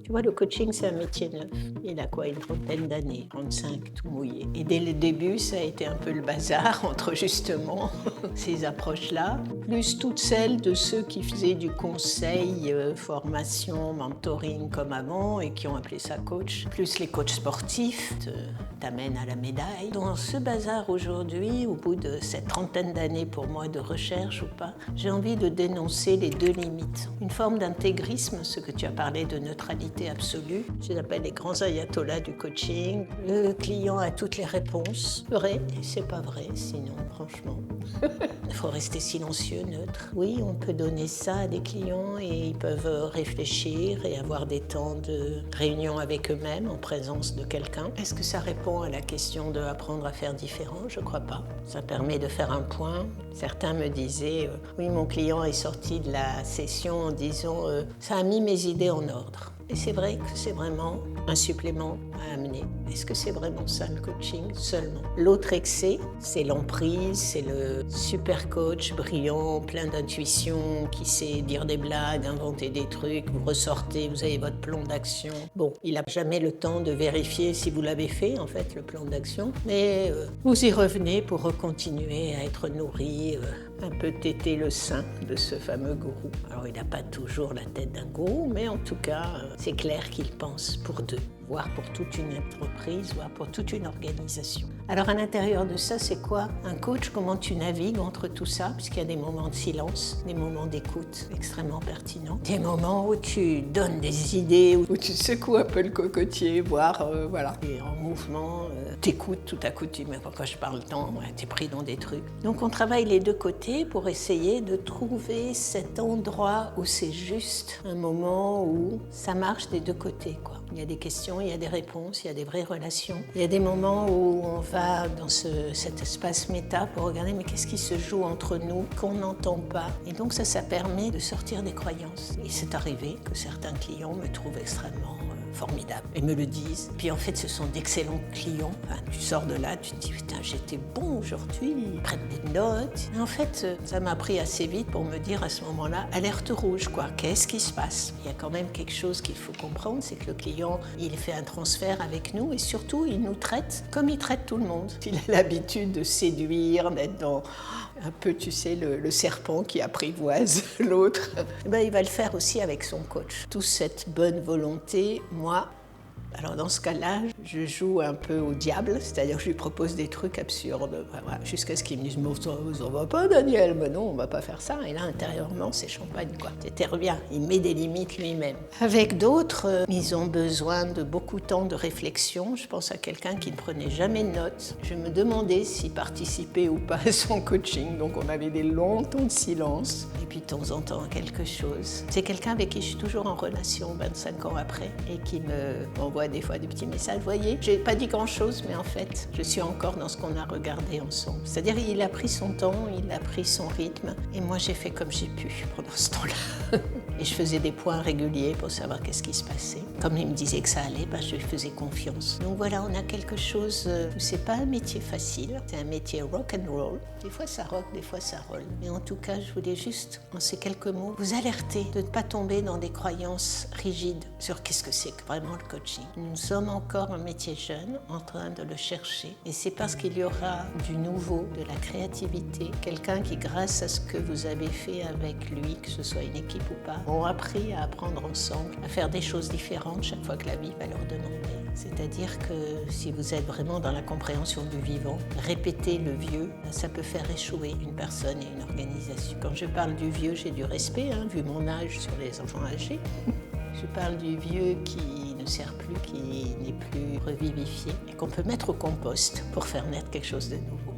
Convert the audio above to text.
Tu vois, le coaching, c'est un métier neuf. Il a quoi, une trentaine d'années, 35, tout mouillé. Et dès le début, ça a été un peu le bazar entre justement ces approches-là, plus toutes celles de ceux qui faisaient du conseil, formation, mentoring comme avant et qui ont appelé ça coach, plus les coachs sportifs t'amènent à la médaille. Dans ce bazar aujourd'hui, au bout de cette trentaine d'années pour moi de recherche ou pas, j'ai envie de dénoncer les deux limites. Une forme d'intégrisme, ce que tu as parlé de neutralité absolue, je les appelle les grands ayatollahs du coaching. Le client a toutes les réponses. C'est vrai, et c'est pas vrai, sinon, franchement. Il faut rester silencieux, neutre. Oui, on peut donner ça à des clients et ils peuvent réfléchir et avoir des temps de réunion avec eux-mêmes en présence de quelqu'un. Est-ce que ça répond à la question de apprendre à faire différent? Je crois pas. Ça permet de faire un point. Certains me disaient oui, mon client est sorti de la session en disant ça a mis mes idées en ordre. Et c'est vrai que c'est vraiment un supplément à amener. Est-ce que c'est vraiment ça le coaching seulement? L'autre excès, c'est l'emprise, c'est le super coach brillant, plein d'intuition, qui sait dire des blagues, inventer des trucs, vous ressortez, vous avez votre plan d'action. Bon, il n'a jamais le temps de vérifier si vous l'avez fait, en fait, le plan d'action, mais vous y revenez pour continuer à être nourri, un peu téter le sein de ce fameux gourou. Alors, il n'a pas toujours la tête d'un gourou, mais en tout cas, c'est clair qu'il pense pour deux, voire pour toute une entreprise, voire pour toute une organisation. Alors, à l'intérieur de ça, c'est quoi un coach? Comment tu navigues entre tout ça? Puisqu'il y a des moments de silence, des moments d'écoute extrêmement pertinents, des moments où tu donnes des idées, où tu secoues un peu le cocotier, voire, voilà, et en mouvement, t'écoutes, tout à coup, tu dis, mais pourquoi je parle tant? Ouais, t'es pris dans des trucs. Donc, on travaille les deux côtés pour essayer de trouver cet endroit où c'est juste un moment où ça marche des deux côtés, quoi. Il y a des questions, il y a des réponses, il y a des vraies relations. Il y a des moments où on va dans cet espace méta pour regarder mais qu'est-ce qui se joue entre nous qu'on n'entend pas. Et donc ça permet de sortir des croyances. Et c'est arrivé que certains clients me trouvent extrêmement formidable et me le disent. Puis en fait, ce sont d'excellents clients. Enfin, tu sors de là, tu te dis putain, j'étais bon aujourd'hui, ils prennent des notes. Et en fait, ça m'a pris assez vite pour me dire à ce moment-là, alerte rouge quoi, qu'est-ce qui se passe? Il y a quand même quelque chose qu'il faut comprendre, c'est que le client, il fait un transfert avec nous et surtout, il nous traite comme il traite tout le monde. Il a l'habitude de séduire, d'être dans un peu, tu sais, le serpent qui apprivoise l'autre. Ben, il va le faire aussi avec son coach. Toute cette bonne volonté, moi, alors dans ce cas-là, je joue un peu au diable, c'est-à-dire que je lui propose des trucs absurdes, voilà, jusqu'à ce qu'il me dise « Mais ça va pas, Daniel ?» Mais non, on va pas faire ça. Et là, intérieurement, c'est champagne, quoi. C'était bien. Il met des limites lui-même. Avec d'autres, ils ont besoin de beaucoup de temps de réflexion. Je pense à quelqu'un qui ne prenait jamais de notes. Je me demandais s'il participait ou pas à son coaching. Donc on avait des longs temps de silence. Et puis de temps en temps, quelque chose. C'est quelqu'un avec qui je suis toujours en relation 25 ans après et qui m'envoie des fois des petits messages. Vous voyez, j'ai pas dit grand-chose, mais en fait, je suis encore dans ce qu'on a regardé ensemble. C'est-à-dire, il a pris son temps, il a pris son rythme, et moi, j'ai fait comme j'ai pu pendant ce temps-là. Et je faisais des points réguliers pour savoir qu'est-ce qui se passait. Comme il me disait que ça allait, je lui faisais confiance. Donc voilà, on a quelque chose, c'est pas un métier facile, c'est un métier rock and roll. Des fois ça rock, des fois ça roll. Mais en tout cas, je voulais juste, en ces quelques mots, vous alerter de ne pas tomber dans des croyances rigides sur qu'est-ce que c'est que vraiment le coaching. Nous sommes encore un métier jeune, en train de le chercher. Et c'est parce qu'il y aura du nouveau, de la créativité, quelqu'un qui, grâce à ce que vous avez fait avec lui, que ce soit une équipe ou pas, ont appris à apprendre ensemble, à faire des choses différentes chaque fois que la vie va leur demander. C'est-à-dire que si vous êtes vraiment dans la compréhension du vivant, répéter le vieux, ça peut faire échouer une personne et une organisation. Quand je parle du vieux, j'ai du respect, vu mon âge sur les enfants âgés. Je parle du vieux qui ne sert plus, qui n'est plus revivifié et qu'on peut mettre au compost pour faire naître quelque chose de nouveau.